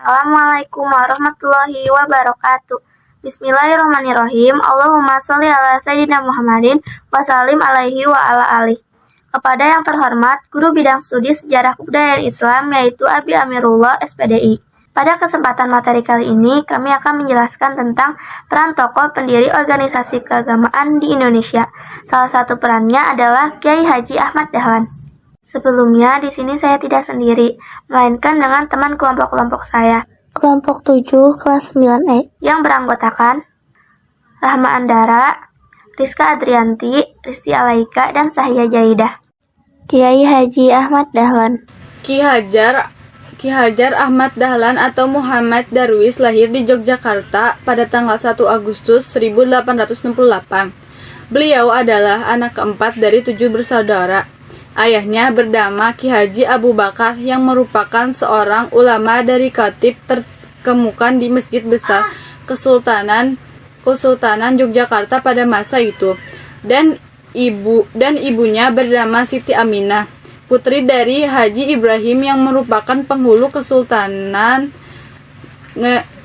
Assalamualaikum warahmatullahi wabarakatuh. Bismillahirrahmanirrahim. Allahumma sholli ala sayyidina Muhammadin wa sallim alaihi wa ala alihi. Kepada yang terhormat Guru Bidang Studi Sejarah Kebudayaan Islam yaitu Abi Amirullah SPDI. Pada kesempatan materi kali ini kami akan menjelaskan tentang peran tokoh pendiri organisasi keagamaan di Indonesia. Salah satu perannya adalah Kiai Haji Ahmad Dahlan. Sebelumnya, di sini saya tidak sendiri, melainkan dengan teman kelompok-kelompok saya. Kelompok 7, kelas 9E, yang beranggotakan Rahma Andara, Rizka Adrianti, Risti Alaika, dan Sahia Jaidah. Kiai Haji Ahmad Dahlan. Ki Hajar Ahmad Dahlan atau Muhammad Darwis lahir di Yogyakarta pada tanggal 1 Agustus 1868. Beliau adalah anak keempat dari 7 bersaudara. Ayahnya bernama Ki Haji Abu Bakar yang merupakan seorang ulama dari khatib terkemuka di Masjid Besar Kesultanan Yogyakarta pada masa itu. Dan ibunya bernama Siti Aminah, putri dari Haji Ibrahim yang merupakan penghulu Kesultanan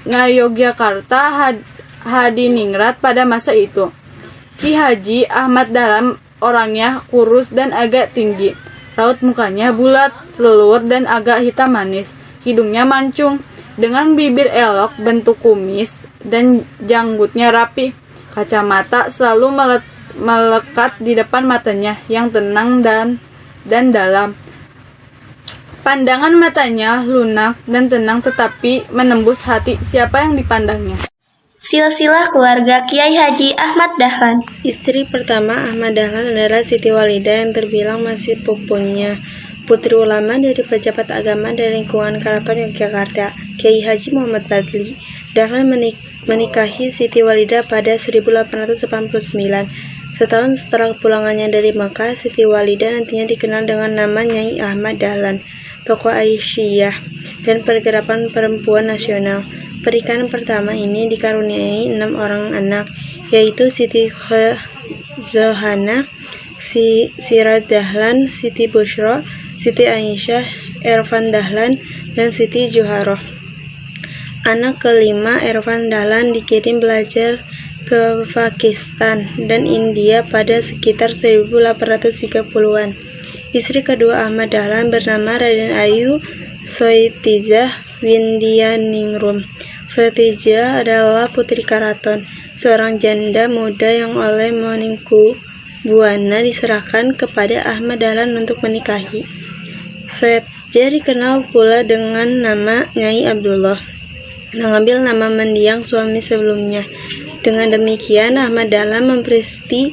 Yogyakarta Hadiningrat pada masa itu. Ki Haji Ahmad Dahlan orangnya kurus dan agak tinggi. Raut mukanya bulat, telur dan agak hitam manis. Hidungnya mancung, dengan bibir elok bentuk kumis dan janggutnya rapi. Kacamata selalu melekat di depan matanya yang tenang dan dalam. Pandangan matanya lunak dan tenang tetapi menembus hati siapa yang dipandangnya. Silsilah keluarga Kiai Haji Ahmad Dahlan. Istri pertama Ahmad Dahlan adalah Siti Walidah yang terbilang masih pupunya, putri ulama dari pejabat agama dari lingkungan Keraton Yogyakarta. Kiai Haji Muhammad Fadli Dahlan menikahi Siti Walidah pada 1889. Setahun setelah pulangannya dari Makkah, Siti Walidah nantinya dikenal dengan nama Nyai Ahmad Dahlan, tokoh Aisyah dan pergerakan perempuan nasional. Pernikahan pertama ini dikaruniai 6 orang anak, yaitu Siti Zohana, Sirad Dahlan, Siti Bushro, Siti Aisyah, Ervan Dahlan, dan Siti Juharoh. Anak kelima, Ervan Dahlan, dikirim belajar ke Pakistan dan India pada sekitar 1830-an. Istri kedua Ahmad Dahlan bernama Raden Ayu Soetijah Windianingrum. Soetijah adalah putri karaton, seorang janda muda yang oleh Moningku Buana diserahkan kepada Ahmad Dahlan untuk menikahi. Soetijah dikenal pula dengan nama Nyai Abdullah, mengambil nama mendiang suami sebelumnya. Dengan demikian, Ahmad Dahlan memperingati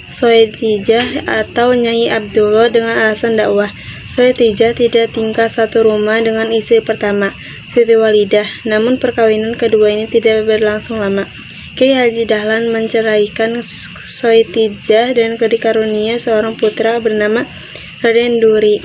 Soetijah atau Nyai Abdullah dengan alasan dakwah. Soetijah tidak tinggal satu rumah dengan istri pertama, Siti Walidah, namun perkawinan kedua ini tidak berlangsung lama. Kiai Haji Dahlan menceraikan Soetijah dan dikarunia seorang putra bernama Raden Duri.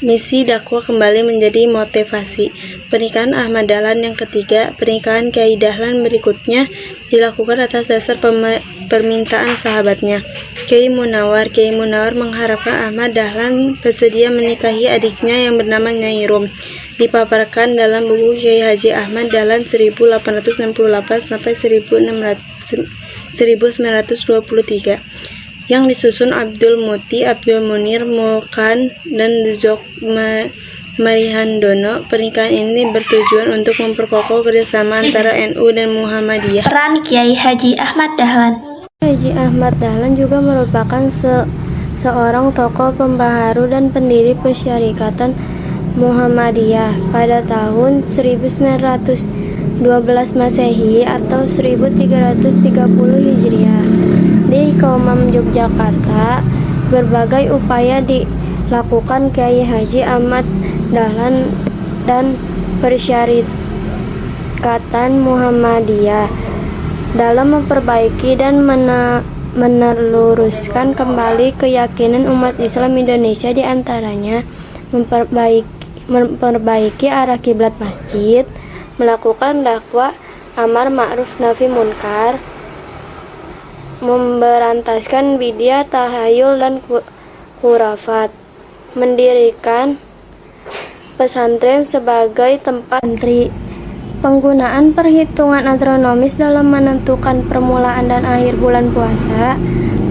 Misi dakwah kembali menjadi motivasi. Pernikahan Ahmad Dahlan yang ketiga, pernikahan Kiai Dahlan berikutnya dilakukan atas dasar permintaan sahabatnya, Kiai Munawar. Kiai Munawar mengharapkan Ahmad Dahlan bersedia menikahi adiknya yang bernama Nyai Rum. Dipaparkan dalam buku Kiai Haji Ahmad Dahlan 1868 sampai 1923. Yang disusun Abdul Muti, Abdul Munir, Mulkan, dan Zok Marihandono. Pernikahan ini bertujuan untuk memperkokoh kerjasama antara NU dan Muhammadiyah. Peran Kiai Haji Ahmad Dahlan. Kiai Haji Ahmad Dahlan juga merupakan seorang tokoh pembaharu dan pendiri Persyarikatan Muhammadiyah pada tahun 1912 Masehi atau 1330 Hijriah. Di Kaumam Yogyakarta, berbagai upaya dilakukan Kiai Haji Ahmad Dahlan dan Persyarikatan Muhammadiyah dalam memperbaiki dan meneruskan kembali keyakinan umat Islam Indonesia, di antaranya memperbaiki arah kiblat masjid, melakukan dakwah amar ma'ruf nahi munkar, memberantaskan bidah, tahayul, dan khurafat, mendirikan pesantren sebagai tempat santri Penggunaan perhitungan astronomis dalam menentukan permulaan dan akhir bulan puasa,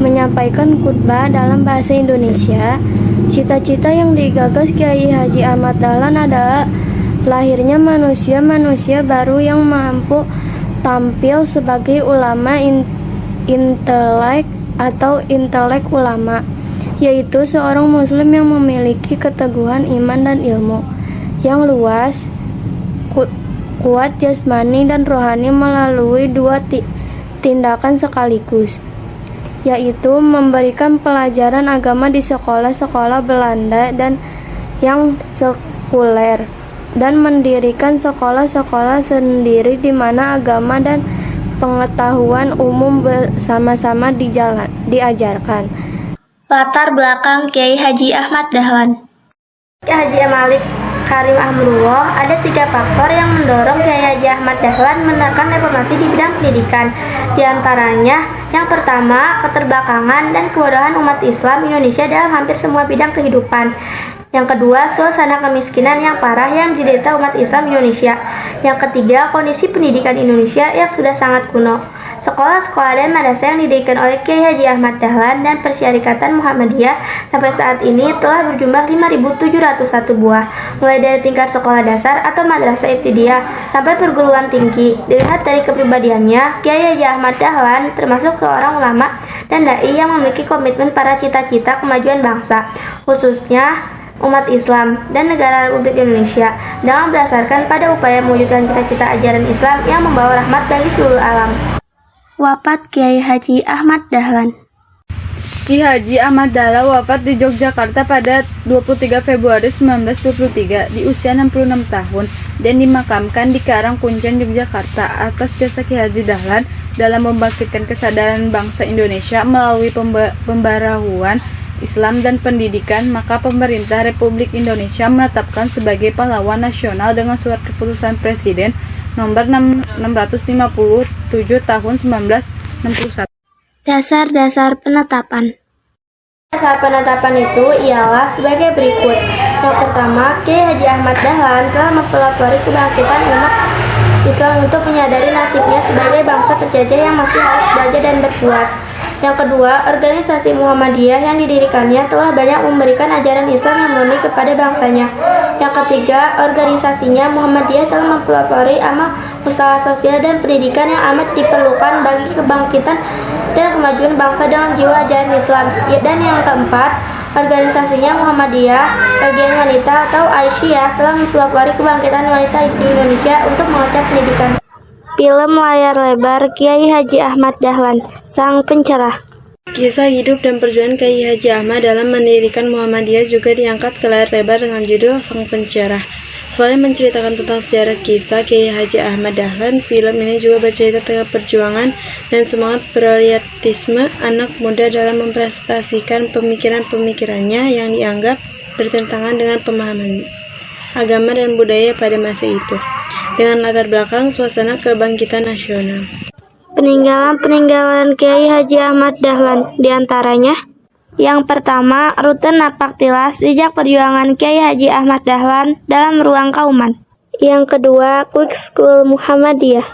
menyampaikan khutbah dalam bahasa Indonesia. Cita-cita yang digagas Kiai Haji Ahmad Dahlan adalah lahirnya manusia baru yang mampu tampil sebagai ulama intelek atau intelek ulama, yaitu seorang muslim yang memiliki keteguhan iman dan ilmu yang luas, kuat jasmani dan rohani melalui dua tindakan sekaligus, yaitu memberikan pelajaran agama di sekolah-sekolah Belanda dan yang sekuler, dan mendirikan sekolah-sekolah sendiri di mana agama dan pengetahuan umum bersama-sama diajarkan. Latar belakang Kiai Haji Ahmad Dahlan. Kiai Haji Malik Karim Amrullah, ada 3 faktor yang mendorong Kiai Haji Ahmad Dahlan menekan reformasi di bidang pendidikan. Di antaranya, yang pertama, keterbelakangan dan kebodohan umat Islam Indonesia dalam hampir semua bidang kehidupan. Yang kedua, suasana kemiskinan yang parah yang diderita umat Islam Indonesia. Yang ketiga, kondisi pendidikan Indonesia yang sudah sangat kuno. Sekolah-sekolah dan madrasah yang didirikan oleh Kiai Haji Ahmad Dahlan dan Persyarikatan Muhammadiyah sampai saat ini telah berjumlah 5.701 buah, mulai dari tingkat sekolah dasar atau madrasah ibtidaiyah sampai perguruan tinggi. Dilihat dari kepribadiannya, Kiai Haji Ahmad Dahlan termasuk seorang ulama dan dai yang memiliki komitmen pada cita-cita kemajuan bangsa, khususnya umat Islam dan negara Republik Indonesia, dengan berdasarkan pada upaya mewujudkan cita-cita ajaran Islam yang membawa rahmat bagi seluruh alam. Wafat Kiai Haji Ahmad Dahlan. Kiai Haji Ahmad Dahlan wafat di Yogyakarta pada 23 Februari 1923 di usia 66 tahun dan dimakamkan di Karangkuncen, Yogyakarta. Atas jasa Kiai Haji Dahlan dalam membangkitkan kesadaran bangsa Indonesia melalui pembarahuan Islam dan pendidikan, maka pemerintah Republik Indonesia menetapkan sebagai pahlawan nasional dengan surat keputusan Presiden nomor 657 tahun 1961. Dasar-dasar penetapan. Dasar penetapan itu ialah sebagai berikut. Yang pertama, Kiai Haji Ahmad Dahlan telah mempelopori kebangkitan umat Islam untuk menyadari nasibnya sebagai bangsa terjajah yang masih harus belajar dan berbuat. Yang kedua, organisasi Muhammadiyah yang didirikannya telah banyak memberikan ajaran Islam yang murni kepada bangsanya. Yang ketiga, organisasinya Muhammadiyah telah mempelopori amal usaha sosial dan pendidikan yang amat diperlukan bagi kebangkitan dan kemajuan bangsa dengan jiwa ajaran Islam. Dan yang keempat, organisasinya Muhammadiyah bagian wanita atau Aisyah telah mempelopori kebangkitan wanita di Indonesia untuk mengecap pendidikan. Film layar lebar Kiai Haji Ahmad Dahlan, Sang Pencerah. Kisah hidup dan perjuangan Kiai Haji Ahmad dalam mendirikan Muhammadiyah juga diangkat ke layar lebar dengan judul Sang Pencerah. Selain menceritakan tentang sejarah kisah Kiai Haji Ahmad Dahlan, film ini juga bercerita tentang perjuangan dan semangat patriotisme anak muda dalam mempresentasikan pemikiran-pemikirannya yang dianggap bertentangan dengan pemahaman agama dan budaya pada masa itu, dengan latar belakang suasana kebangkitan nasional. Peninggalan Kiai Haji Ahmad Dahlan, diantaranya: yang pertama, rute napak tilas jejak perjuangan Kiai Haji Ahmad Dahlan dalam ruang kauman. Yang kedua, Quick School Muhammadiyah.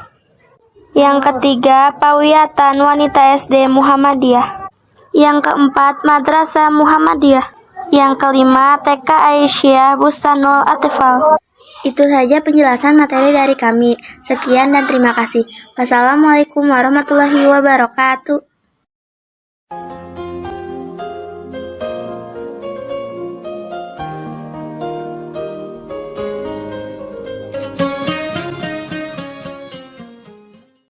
Yang ketiga, Pawiyatan Wanita SD Muhammadiyah. Yang keempat, Madrasah Muhammadiyah. Yang kelima, TK Aisyah Bustanul Atfal. Itu saja penjelasan materi dari kami. Sekian dan terima kasih. Wassalamualaikum warahmatullahi wabarakatuh.